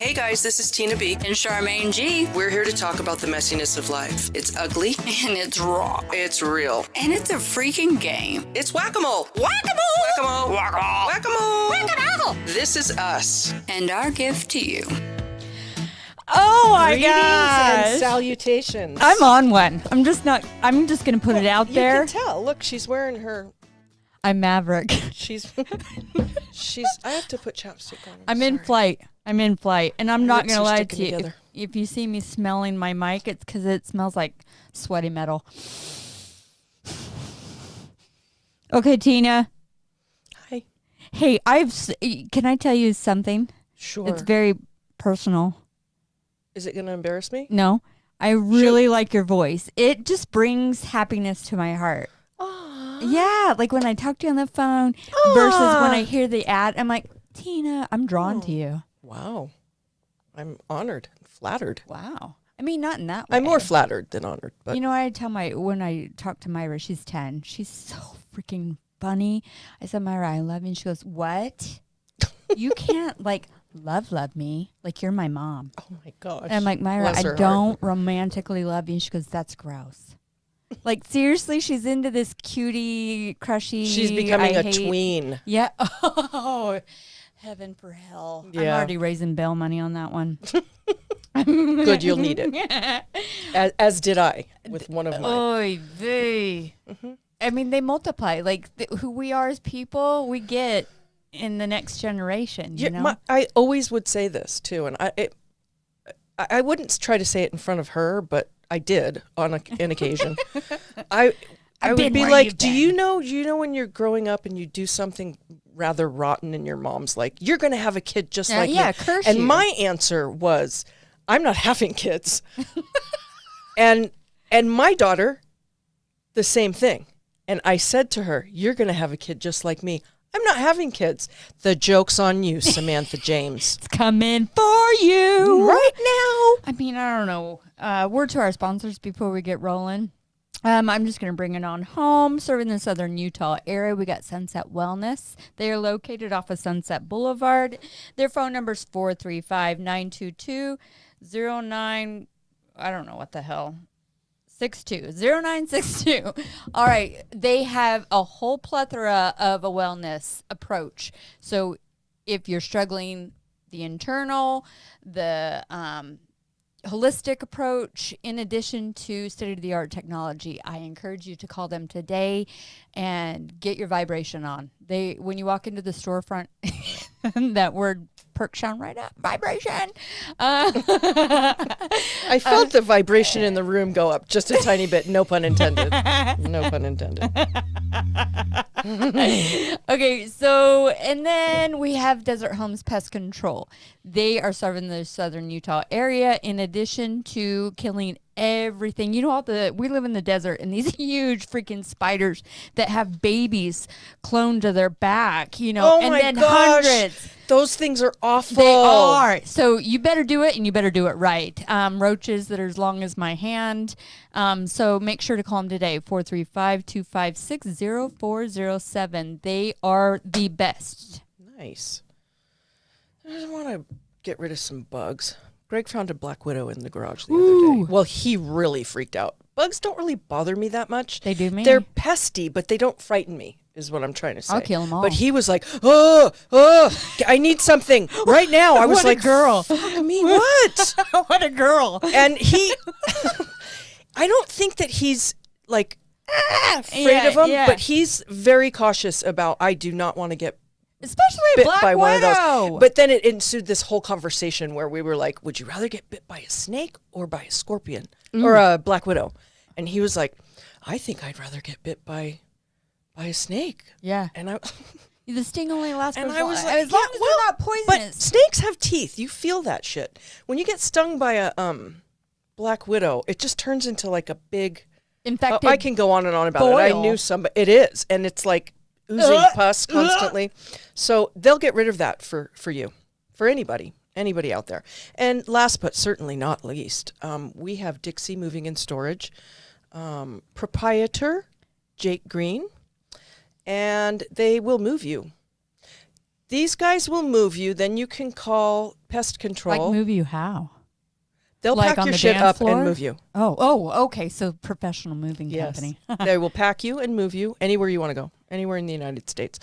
Hey guys, this is Tina B. And Charmaine G. We're here to talk about the messiness of life. It's ugly. And it's raw. It's real. And it's a freaking game. It's whack-a-mole. Whack-a-mole! Whack-a-mole. Whack-a-mole! Whack-a-mole. Whack-a-mole! This is us. And our gift to you. Oh my Greetings gosh. and salutations. I'm on one. I'm just going to put it out there. You can tell. Look, she's wearing her. I'm Maverick. She's. I have to put chapstick on. I'm in flight. And I'm not lips going to are lie sticking to you. together. If you see me smelling my mic, it's because it smells like sweaty metal. Okay, Tina. Hi. Hey, can I tell you something? Sure. It's very personal. Is it going to embarrass me? No, I really like your voice. It just brings happiness to my heart. Aww. Yeah, like when I talk to you on the phone versus when I hear the ad, I'm like, Tina, I'm drawn to you. Wow. I'm honored and flattered. Wow. I mean, not in that way. I'm more flattered than honored. But You know, when I talk to Myra, she's 10. She's so freaking funny. I said, Myra, I love you. And she goes, what? You can't love me like you're my mom. oh my gosh. And I'm like, Myra, Bless I her don't romantically love you. And she goes, that's gross. Like, seriously, she's into this cutie, crushy. She's becoming I a hate- tween. Yeah. Oh, heaven for hell. I'm Yeah. already raising bail money on that one. Good, you'll need it. As did I with one of mine. Oy vey. I mean, they multiply. Like, who we are as people, we get in the next generation, you know? I always would say this too, and I wouldn't try to say it in front of her, but I did on an occasion. I would been be where like, you've do you know when you're growing up and you do something rather rotten and your mom's like, you're going to have a kid just like me. curse And you. my answer was, I'm not having kids. and my daughter, the same thing. And I said to her, you're going to have a kid just like me. I'm not having kids. The joke's on you, Samantha James. It's coming for you. Right now. I mean, I don't know. Word to our sponsors before we get rolling. I'm just going to bring it on home. Serving the southern Utah area, we got Sunset Wellness. They are located off of Sunset Boulevard. Their phone number is 435-922-09. I don't know what the hell. 0962. All right. They have a whole plethora of a wellness approach. So if you're struggling, the internal, the holistic approach, in addition to state-of-the-art technology, I encourage you to call them today and get your vibration on. When you walk into the storefront, that word perks down right up. Vibration. I felt the vibration in the room go up just a tiny bit. No pun intended. No pun intended. Okay, so, and then we have Desert Homes Pest Control. They are serving the southern Utah area in addition to killing everything. You know, we live in the desert, and these huge freaking spiders that have babies cloned to their back, you know, Oh and my then gosh. hundreds. Those things are awful. They are. So you better do it, and you better do it right. Roaches that are as long as my hand. So make sure to call them today, 435-256-0407. They are the best. Nice. I just want to get rid of some bugs. Greg found a black widow in the garage the other day. Well, he really freaked out. Bugs don't really bother me that much. They do me. They're pesty, but they don't frighten me, is what I'm trying to say. I'll kill 'em all. But he was like, I need something right now. I was What a like, girl. Fuck me, what? What a girl. And I don't think that he's like afraid Yeah, of them, yeah. but he's very cautious about, I do not want to get Especially a bit black by one of widow. those. But then it ensued this whole conversation where we were like, would you rather get bit by a snake or by a scorpion or a black widow? And he was like, I think I'd rather get bit by a snake. Yeah. And I The sting only lasts for and as I long was as like, long as well, they're not but poisonous. snakes have teeth. You feel that shit. When you get stung by a black widow, it just turns into like a big Infected. I can go on and on about it. I boil. knew somebody. It is, and it's like oozing pus constantly. So they'll get rid of that for you, for anybody out there. And last but certainly not least, we have Dixie Moving and Storage, proprietor Jake Green, and they will move you. These guys will move you. Then you can call pest control. Like move you how? They'll like pack on your the shit dance up floor? and move you. Oh, okay. So professional moving Yes. company. They will pack you and move you anywhere you want to go, anywhere in the United States.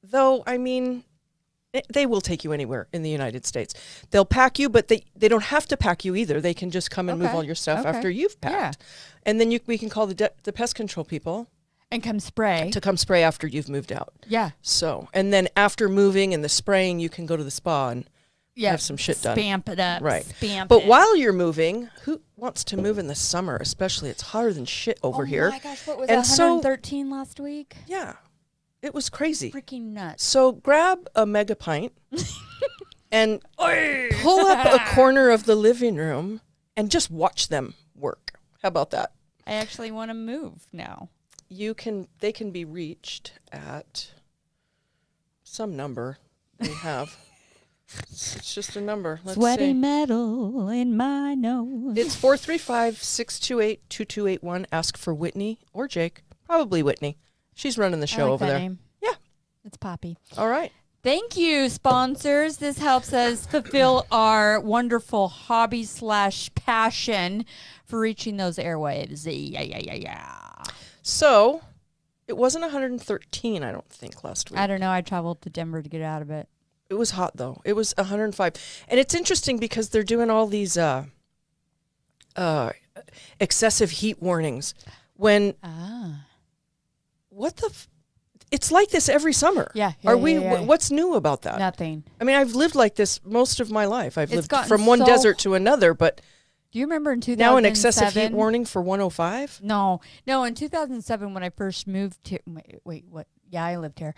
Though, I mean, they will take you anywhere in the United States. They'll pack you, but they don't have to pack you either. They can just come and move Okay. all your stuff Okay. after you've packed. And then we can call the pest control people And come spray. to come spray after you've moved out. Yeah. So, and then after moving and the spraying, you can go to the spa and Yeah. have some shit done. Spamp it up. Right. Spamp But it. while you're moving, who wants to move in the summer? Especially, it's hotter than shit over here. Oh my gosh, what was And it, so- 113 last week? Yeah, it was crazy. Freaking nuts. So grab a mega pint and pull up a corner of the living room and just watch them work. How about that? I actually want to move now. They can be reached at some number they have. It's just a number. Let's Sweaty see. metal in my nose. It's 435-628-2281. Ask for Whitney or Jake. Probably Whitney. She's running the I show like over that there. name. Yeah. It's Poppy. All right. Thank you, sponsors. This helps us fulfill our wonderful hobby / passion for reaching those airwaves. Yeah. So it wasn't 113, I don't think, last week. I don't know. I traveled to Denver to get out of it. It was hot, though. It was 105. And it's interesting because they're doing all these excessive heat warnings. When, what the... It's like this every summer. Yeah, Are we? yeah. What's new about that? Nothing. I mean, I've lived like this most of my life. I've It's lived gotten from one so- desert to another, but Do you remember in 2007? now an excessive heat warning for 105? No. In 2007 when I first moved to wait, what? Yeah, I lived here.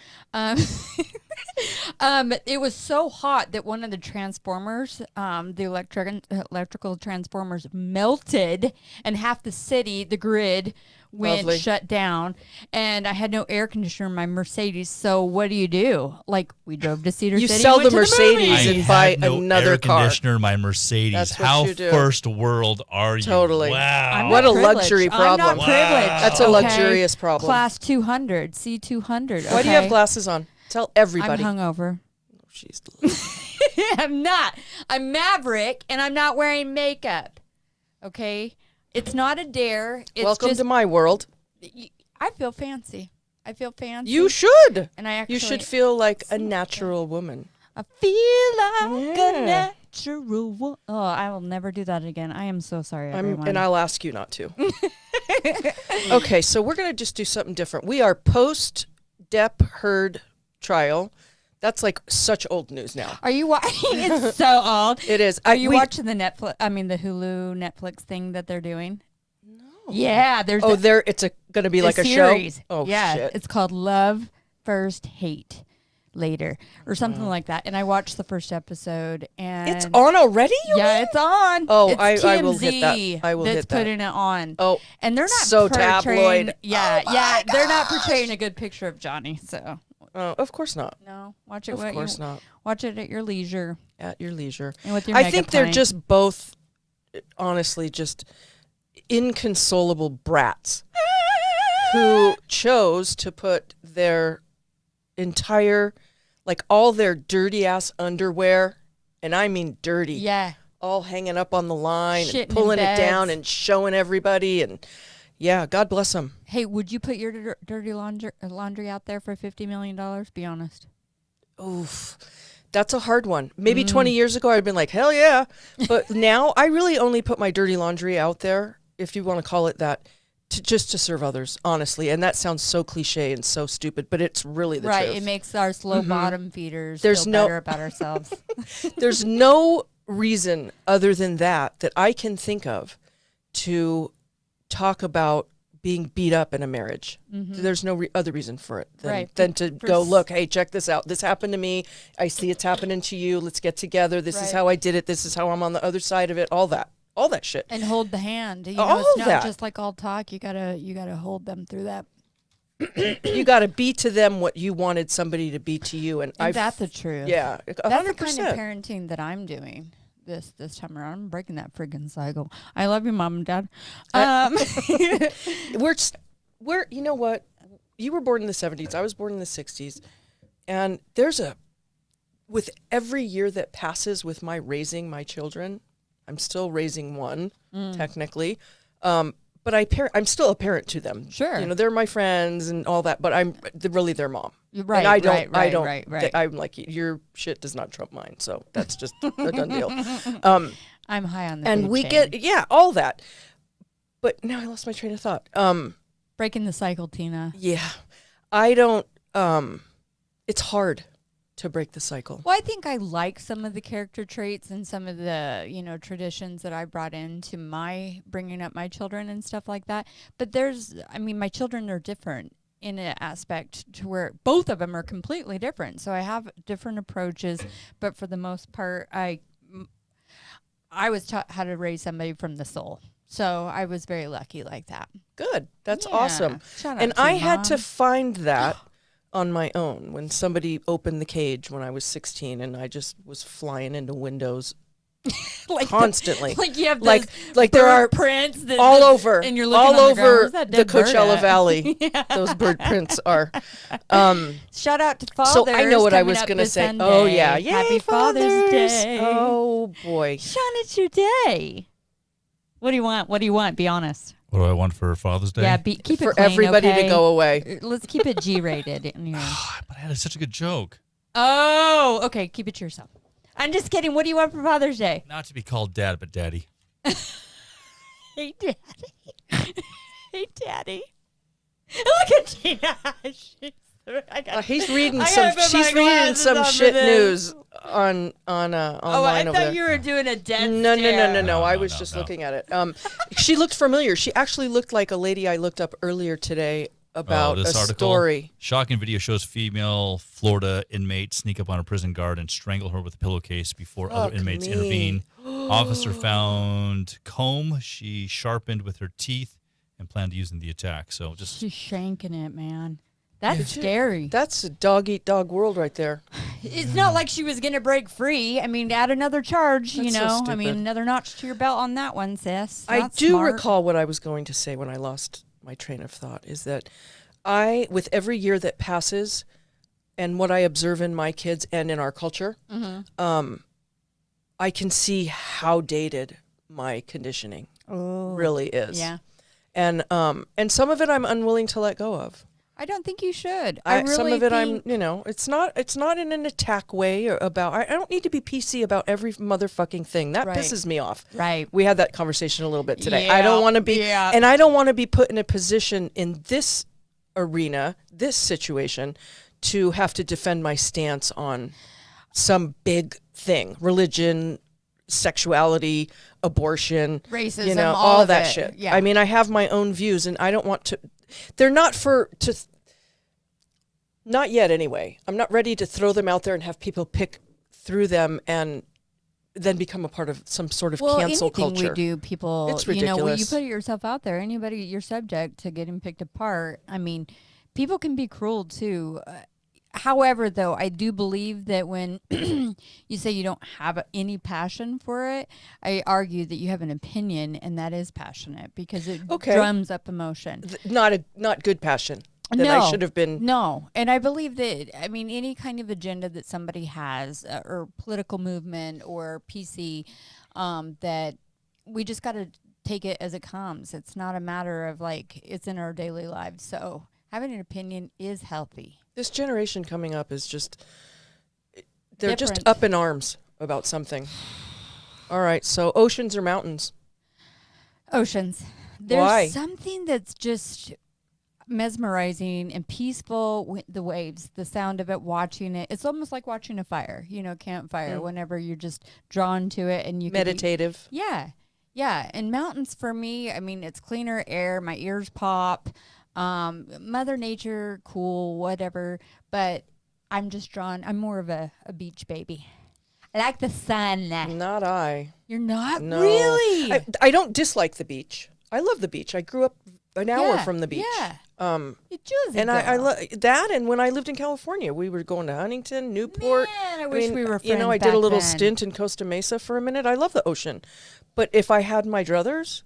It was so hot that one of the transformers, the electrical transformers melted, and half the city, the grid, went Lovely. shut down, and I had no air conditioner in my Mercedes. So what do? Like, we drove to Cedar You City. sell went the to Mercedes movies. and buy had no another air car. conditioner in my Mercedes. That's what How you do. first world are you? Totally. Wow. I'm What not a privileged. luxury I'm problem. not privileged. That's a okay? luxurious problem. Class 200, C200. Why do you have okay? glasses on? Tell everybody. I'm hungover. She's I'm not. I'm Maverick, and I'm not wearing makeup. Okay? It's not a dare. It's welcome just, to my world. I feel fancy. I feel fancy. You should. And I actually, You should feel like a natural woman. I feel like Yeah. a natural woman. Oh, I will never do that again. I am so sorry, everyone. And I'll ask you not to. Okay, so we're going to just do something different. We are post-Depp Heard trial. That's like such old news now. Are you watching? It's so old. It is. Are you watching the Netflix? I mean, the Hulu Netflix thing that they're doing? No. Yeah, there's. Oh, it's going to be like a series. show? Oh, yeah, shit. it's called Love First Hate Later or something like that. And I watched the first episode, and It's on already? Yeah, it's on. Oh, it's I will hit that. TMZ I will that's hit that. putting it on. Oh, and they're not so portraying. tabloid. Yeah, Oh yeah, my they're not portraying a good picture of Johnny. So of course not. no, watch it. Of course not. Watch it at your leisure At your leisure. and with your. I think they're Megapint. just both, honestly, just inconsolable brats who chose to put their entire, like all their dirty ass underwear, and I mean dirty, Yeah. all hanging up on the line Shitting in and pulling it beds. down and showing everybody. And yeah, God bless them. Hey, would you put your dirty laundry out there for $50 million? Be honest. Oof. That's a hard one. Maybe 20 years ago, I'd been like, hell yeah. But now I really only put my dirty laundry out there, if you want to call it that, just to serve others, honestly. And that sounds so cliche and so stupid, but it's really the Right. truth. It makes our slow bottom feeders There's feel no- better about ourselves. There's no reason other than that I can think of to talk about being beat up in a marriage. There's no other reason for it Right. than to For go, s- look, hey, check this out. This happened to me. I see it's happening to you. Let's get together. This is Right. how I did it. This is how I'm on the other side of it. All that shit. And hold the hand. You know, All it's not that. just like all talk. You gotta hold them through that. You got to be to them what you wanted somebody to be to you. And Is that the truth? yeah, 100%. That's the kind of parenting that I'm doing this time around. I'm breaking that friggin' cycle. I love you, Mom and Dad. We're, you know what? You were born in the 70s. I was born in the 60s. And with every year that passes with my raising my children, I'm still raising one, technically. But I'm still a parent to them. Sure. You know, they're my friends and all that, but I'm really their mom. Right, And I don't, right. I'm like, your shit does not trump mine. So that's just a done deal. I'm high on the And food we chain. get, all that. But now I lost my train of thought. Breaking the cycle, Tina. Yeah, I don't, it's hard to break the cycle. Well, I think I like some of the character traits and some of the, traditions that I brought into my bringing up my children and stuff like that. But my children are different in an aspect to where both of them are completely different. So I have different approaches, but for the most part, I was taught how to raise somebody from the soul. So I was very lucky like that. Good. That's Yeah. awesome. Shout out And to I you, had to Mom. find that on my own when somebody opened the cage when I was 16 and I just was flying into windows like constantly. Like you have like those like there are prints that all over and you're looking all on the ground, over where's that the dead bird Coachella at? Valley. Yeah. Those bird prints are. Shout out to fathers. So I know what I coming was up going to this say. Sunday. Oh yeah, yay, Happy Father's Day. Oh boy. Sean, it's your day. What do you want? What do you want? Be honest. What do I want for Father's Day? Yeah, keep it For clean, everybody okay? to go away. Let's keep it G-rated in here. But I had such a good joke. Oh, okay. Keep it to yourself. I'm just kidding. What do you want for Father's Day? Not to be called dad, but daddy. Hey, Daddy. Hey, Daddy. Look at Gina. He's reading I some. gotta put She's my reading glasses some on for shit this. news on Oh, I online over thought there. you were doing a dead No. stare. I No, was no, just no. looking at it. She looked familiar. She actually looked like a lady I looked up earlier today about this a article. story. Shocking video shows female Florida inmate sneak up on a prison guard and strangle her with a pillowcase before other Fuck inmates me. intervene. Officer found comb she sharpened with her teeth and planned to use in the attack. So just She's shanking it, man. That's scary. That's a dog eat dog world right there. It's not like she was going to break free. I mean, add another charge, That's so I mean, stupid. another notch to your belt on that one, sis. I That's do smart. recall what I was going to say when I lost my train of thought is that with every year that passes and what I observe in my kids and in our culture, I can see how dated my conditioning really is. Yeah. And some of it I'm unwilling to let go of. I don't think you should. I really some of it think, it's not in an attack way or about, I don't need to be PC about every motherfucking thing. That Right. pisses me off. Right. We had that conversation a little bit today. Yeah, I don't want to be, yeah. and I don't want to be put in a position in this arena, this situation, to have to defend my stance on some big thing, religion, sexuality, abortion, Racism, all all of that it. shit. Yeah. I mean, I have my own views, and I don't want to. They're not not yet anyway. I'm not ready to throw them out there and have people pick through them and then become a part of some sort of cancel anything culture. we do, people, It's when you ridiculous. put yourself out there, anybody, you're subject to getting picked apart. I mean, people can be cruel too. However, though, I do believe that when you say you don't have any passion for it, I argue that you have an opinion, and that is passionate because it Okay. drums up emotion. Not good passion. That I should have been. No, and I believe that, I mean, any kind of agenda that somebody has or political movement or PC, that we just got to take it as it comes. It's not a matter of like, it's in our daily lives. So having an opinion is healthy. This generation coming up is just, they're just Different. up in arms about something. All right, so oceans or mountains? Oceans. There's Why? something that's just mesmerizing and peaceful with the waves, the sound of it, watching it. It's almost like watching a fire, campfire, whenever you're just drawn to it and you can be- Meditative. Yeah. Yeah. And mountains for me, I mean, it's cleaner air. My ears pop. Mother Nature, cool, whatever. But I'm just drawn. I'm more of a beach baby. I like the sun. Not I. You're not? No. Really? I don't dislike the beach. I love the beach. I grew up an hour Yeah, from the beach. Yeah. Um, You choose it, and I girl. love that. And when I lived in California, we were going to Huntington, Newport. Man, I wish we were friends I did a back little then. stint in Costa Mesa for a minute. I love the ocean. But if I had my druthers,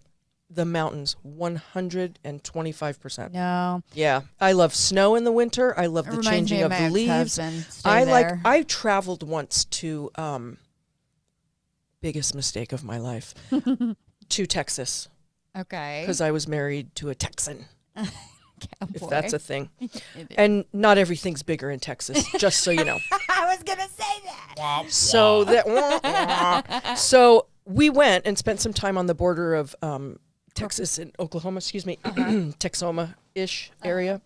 the mountains 125%. No. Yeah, I love snow in the winter. I love It the reminds changing me of of the my leaves. ex-husband. Stay there. I traveled once to biggest mistake of my life to Texas Okay. because I was married to a Texan, if Cowboy. that's a thing. It is. And not everything's bigger in Texas, just so you know. I was gonna say that. So so we went and spent some time on the border of Texas and Oklahoma, excuse me, Texoma-ish area,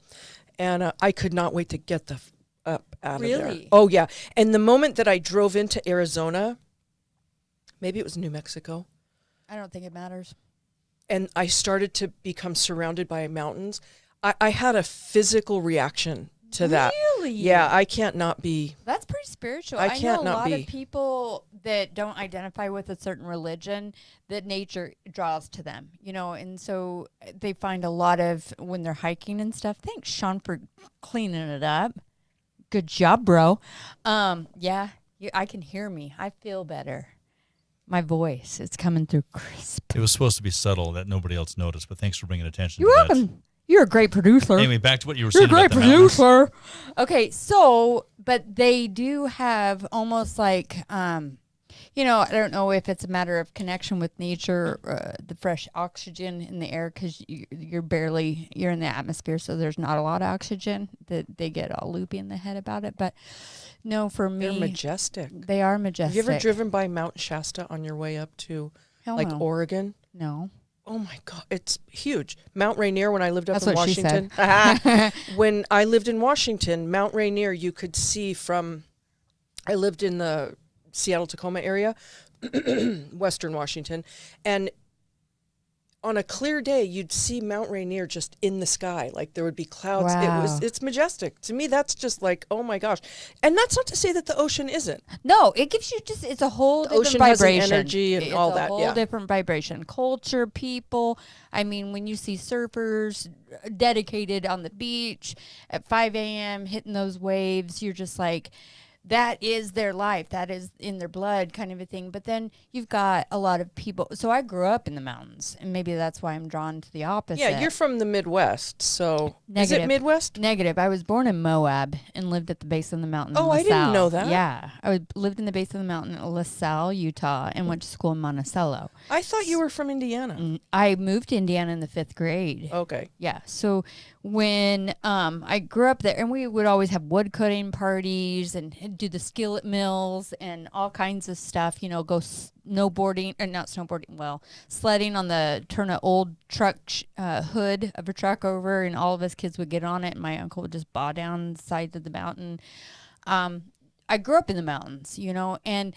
and I could not wait to get the up out of there. Really? Oh yeah! And the moment that I drove into Arizona, maybe it was New Mexico, I don't think it matters. and I started to become surrounded by mountains, I had a physical reaction to that. Really? Yeah, I can't not be. That's pretty spiritual. I I can't know a not lot be. of people that don't identify with a certain religion that nature draws to them, you know, and so they find a lot of when they're hiking and stuff. Thanks, Sean, for cleaning it up. Good job, bro. Yeah, I can hear me. I feel better. My voice is coming through crisp. It was supposed to be subtle that nobody else noticed, but thanks for bringing attention You're to that. welcome. You're a great producer. Anyway, back to what you were You're a saying about great the mountains. producer. Okay, so, but they do have almost like, you know, I don't know if it's a matter of connection with nature, the fresh oxygen in the air, because you're in the atmosphere, so there's not a lot of oxygen. That they get all loopy in the head about it. But no, for me, They're majestic. they are majestic. Have you ever driven by Mount Shasta on your way up to Hell like no. Oregon? No. Oh my God, it's huge. Mount Rainier, when I lived up That's in what she Washington. When I lived in Washington, Mount Rainier, you could see from, I lived in the Seattle Tacoma area, Western Washington, and on a clear day, you'd see Mount Rainier just in the sky. Like there would be clouds. Wow. It's majestic. To me, that's just like, oh my gosh. And that's not to say that the ocean isn't. No, it gives you just, it's a whole different ocean has an vibration. energy and it's all a that, whole yeah. different vibration. Culture, people. I mean, when you see surfers dedicated on the beach at 5 a.m. hitting those waves, you're just like, that is their life. That is in their blood kind of a thing. But then you've got a lot of people. So I grew up in the mountains, and maybe that's why I'm drawn to the opposite. Yeah, you're from the Midwest, so is Negative. it Midwest? Negative. I was born in Moab and lived at the base of the mountain. in Oh, I didn't LaSalle. know that. Yeah, lived in the base of the mountain in LaSalle, Utah, and went to school in Monticello. I thought you were from Indiana. I moved to Indiana in the 5th grade. Okay. Yeah. So when I grew up there, and we would always have wood cutting parties and do the skillet mills and all kinds of stuff, you know, go snowboarding, or not snowboarding, well, sledding on turn an old truck hood of a truck over, and all of us kids would get on it, and my uncle would just bow down the side of the mountain. I grew up in the mountains, you know, and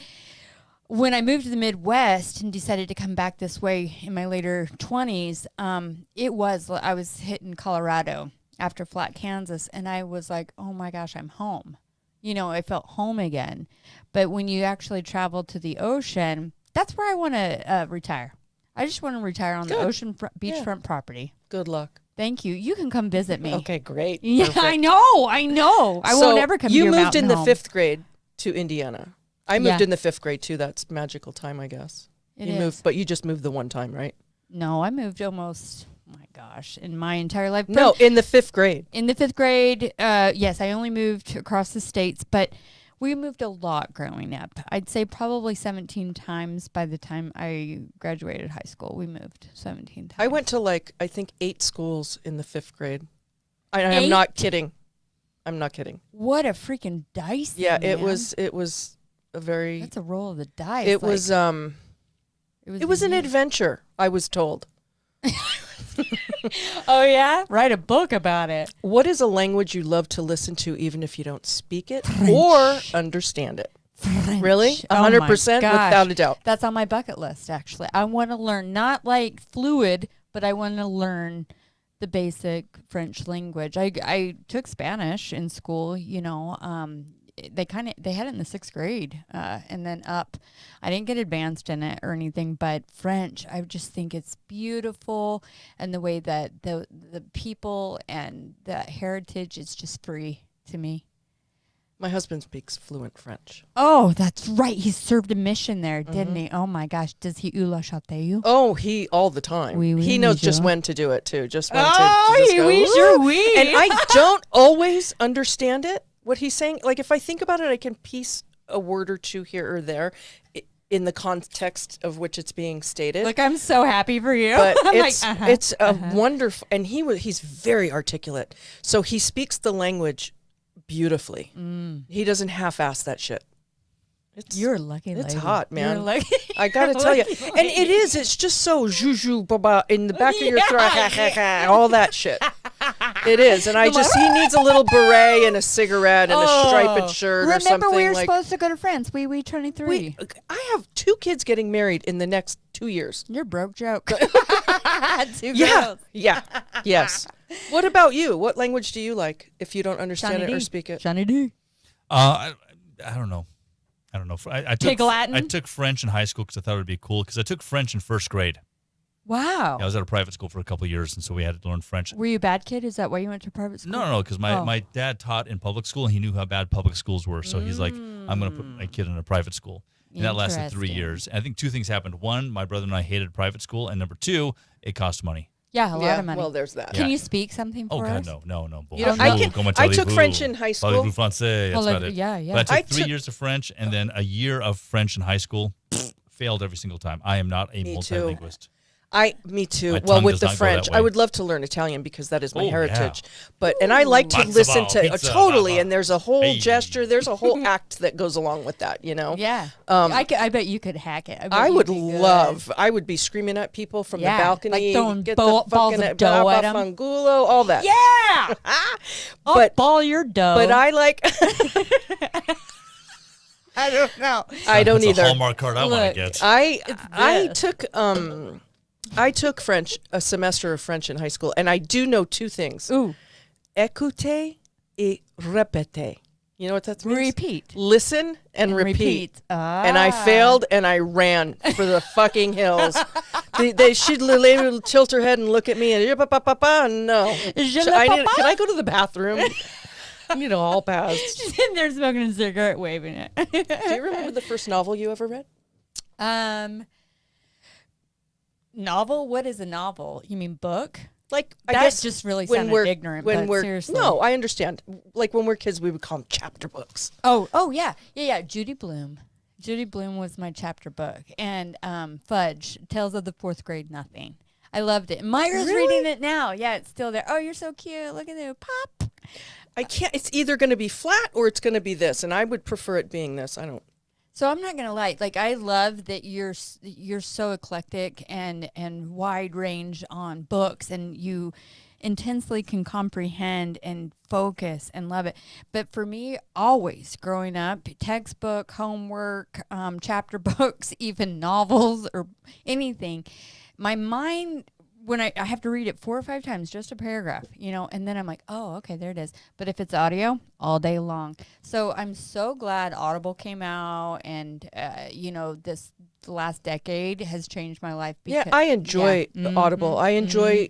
when I moved to the Midwest and decided to come back this way in my later 20s, I was hitting Colorado after Flat, Kansas, and I was like, oh my gosh, I'm home. You know, I felt home again. But when you actually travel to the ocean, that's where I want to retire. I just want to retire on the Good. ocean beachfront property. Good luck. Thank you. You can come visit me. Okay, great. Yeah, Perfect. I know. I So won't ever come to you your moved mountain in the home. 5th grade to Indiana. I moved Yeah. in the 5th grade too. That's magical time, I guess. It you is. moved, but you just moved the one time, right? No, I moved almost, oh my gosh, in my entire life. No, in the 5th grade. In the 5th grade, yes, I only moved across the states, but we moved a lot growing up. I'd say probably 17 times by the time I graduated high school. We moved 17 times. I went to I think 8 schools in the 5th grade. I'm 8? not kidding. I'm not kidding. What a freaking dice! Yeah, thing, it man. was a very. That's a roll of the dice. It like, was It was an unique. adventure. I was told. Oh yeah, write a book about it. What is a language you love to listen to, even if you don't speak it or understand it? French. Really? Oh my 100%, gosh. without a doubt. That's on my bucket list, actually. I want to learn, not like fluid, but I want to learn the basic French language. I took Spanish in school, you know. They had it in the 6th grade, and then up. I didn't get advanced in it or anything, but French, I just think it's beautiful, and the way that the people and the heritage is just free to me. My husband speaks fluent French. Oh, that's right. He served a mission there, didn't he? Oh my gosh. Does he ula chate you? Oh, he all the time. Oui, oui, he knows monsieur. just when to do it too. Just when Oh, to just he go, oui, "Woo!" sure, oui. And I don't always understand it. What he's saying, like if I think about it, I can piece a word or two here or there in the context of which it's being stated. Look, I'm so happy for you. But I'm it's like, it's a wonderful, and he's very articulate, so he speaks the language beautifully. He doesn't half-ass that shit. You're a lucky lady. It's hot, man. You're lucky. I gotta tell you, and it is. It's just so juju baba in the back of your throat, all that shit. It is, and he needs a little beret and a cigarette and a striped shirt or something. Remember, we were like, supposed to go to France. We 23. I have 2 kids getting married in the next 2 years. You're broke joke. Two Yeah, girls. yeah, yes. What about you? What language do you like if you don't understand Johnny it or D. speak it? Johnny D. I don't know. I took Take Latin? I took French in high school because I thought it would be cool. Because I took French in first grade. Wow. I was at a private school for a couple of years, and so we had to learn French. Were you a bad kid? Is that why you went to private school? No, because my dad taught in public school, and he knew how bad public schools were. So he's like, I'm going to put my kid in a private school. And that lasted 3 Interesting. years. And I think 2 things happened. 1, my brother and I hated private school. And number 2, it cost money. Yeah, a lot of money. Well, there's that. Can Yeah. you speak something for Oh, God, us? no. You know, I took French in high school. Parlez-vous français? That's Well, about it. yeah. But I I took 3 took- years of French and then a year of French in high school. Failed every single time. I am not a Me too. multilingualist. Me too. My Well, tongue with does the not go French, that I way. would love to learn Italian because that is my Oh, yeah. heritage. And I like to Pizza listen ball, to pizza, totally, baba. and there's a whole Hey. gesture, there's a whole act that goes along with that, you know? Yeah. I bet you could hack it. bet I you'd would be good. I would be screaming at people from Yeah, the balcony, like throwing get balls the fucking of dough at 'em. fangulo, all that. Yeah. But ball your dough. but I like I don't know. I don't That's either. a Hallmark card I want Look, to get. I took French, a semester of French in high school, and I do know 2 things. Ooh. Écoutez et répétez. You know what that means? Repeat. Listen and repeat. Ah. And I failed and I ran for the fucking hills. She'd lady would tilt her head and look at me and no. Je le papa? Can I go to the bathroom? I need a hall pass. She's in there smoking a cigarette, waving it. Do you remember the first novel you ever read? Novel? What is a novel? You mean book? Like, I That guess just really when sounded we're ignorant, When but we're seriously. no, I understand. Like when we're kids, we would call them chapter books. Oh yeah. Judy Blume. Judy Blume was my chapter book, and Fudge, Tales of the Fourth Grade Nothing. I loved it. Myra's Really? reading it now. Yeah, it's still there. Oh, you're so cute. Look at you, Pop. I can't. It's either going to be flat or it's going to be this, and I would prefer it being this. I don't. So I'm not gonna lie. Like I love that you're so eclectic and wide range on books, and you intensely can comprehend and focus and love it. But for me, always growing up, textbook, homework, chapter books, even novels or anything, my mind, when I have to read it 4 or 5 times, just a paragraph, and then I'm like, oh, okay, there it is. But if it's audio, all day long. So I'm so glad Audible came out, and the last decade has changed my life. Yeah, I enjoy Yeah. Audible. I enjoy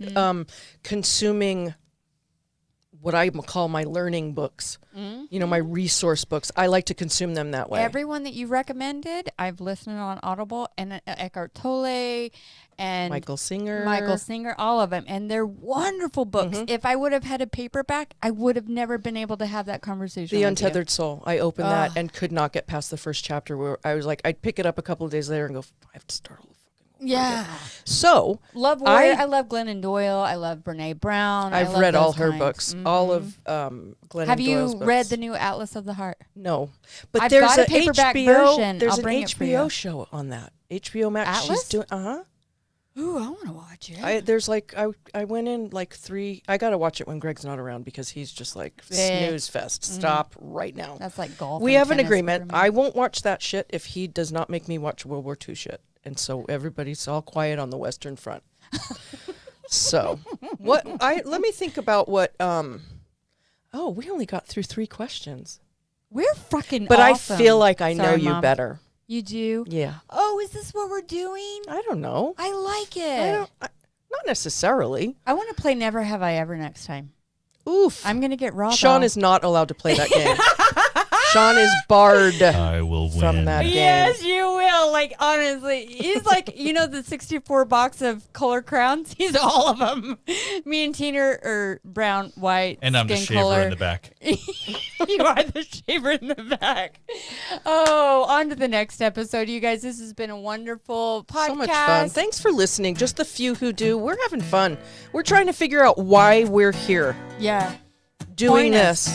consuming what I call my learning books. My resource books. I like to consume them that way. Everyone that you recommended, I've listened on Audible, and Eckhart Tolle and Michael Singer. all of them, and they're wonderful books. If I would have had a paperback, I would have never been able to have that conversation. The with Untethered Soul. I opened that and could not get past the first chapter where I was like, I'd pick it up a couple of days later and go, I have to start all the fucking over you. Yeah, again. So love Warrior. I love Glennon Doyle. I love Brene Brown. I I've love read all those her kinds. books, all of Glennon Have you Doyle's read books. the new Atlas of the Heart? No, but I've there's got a an paperback HBO. version. There's I'll an bring it for HBO you. show on that. HBO Max. Atlas? She's doing. Ooh, I want to watch it. There's like I went in like 3. I gotta watch it when Greg's not around because he's just like snooze fest. Stop right now. That's like golf. We and have an tennis agreement. for me. I won't watch that shit if he does not make me watch World War II shit. And so everybody's all quiet on the Western Front. So let me think about what we only got through 3 questions. We're fucking But awesome. I feel like I know Sorry, you Mom. better. You do? Yeah. Oh, is this what we're doing? I don't know. I like it. Not necessarily. I want to play Never Have I Ever next time. Oof. I'm going to get raw. Sean though. is not allowed to play that game. Sean is barred I will win. from that game. Yes, you will. Like, honestly, he's like, the 64 box of color crowns. He's all of them. Me and Tina are brown, white, And I'm the skin shaver color. in the back. You are the shaver in the back. Oh, on to the next episode, you guys. This has been a wonderful podcast. So much fun. Thanks for listening. Just the few who do. We're having fun. We're trying to figure out why we're here Yeah. doing Join us.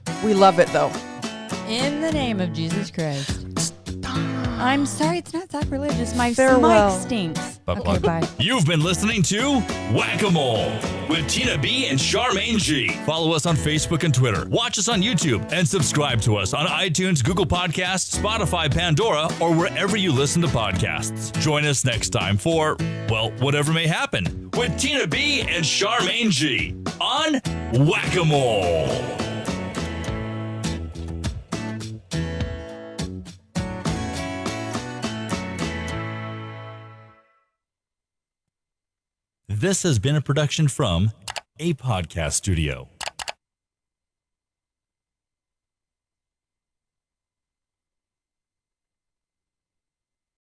this. We love it, though. In the name of Jesus Christ. I'm sorry, it's not sacrilegious. My Farewell. mic stinks. Bye-bye. Okay, bye. You've been listening to Whack-A-Mole with Tina B and Charmaine G. Follow us on Facebook and Twitter. Watch us on YouTube and subscribe to us on iTunes, Google Podcasts, Spotify, Pandora, or wherever you listen to podcasts. Join us next time for, well, whatever may happen with Tina B and Charmaine G on Whack-A-Mole. This has been a production from A Podcast Studio.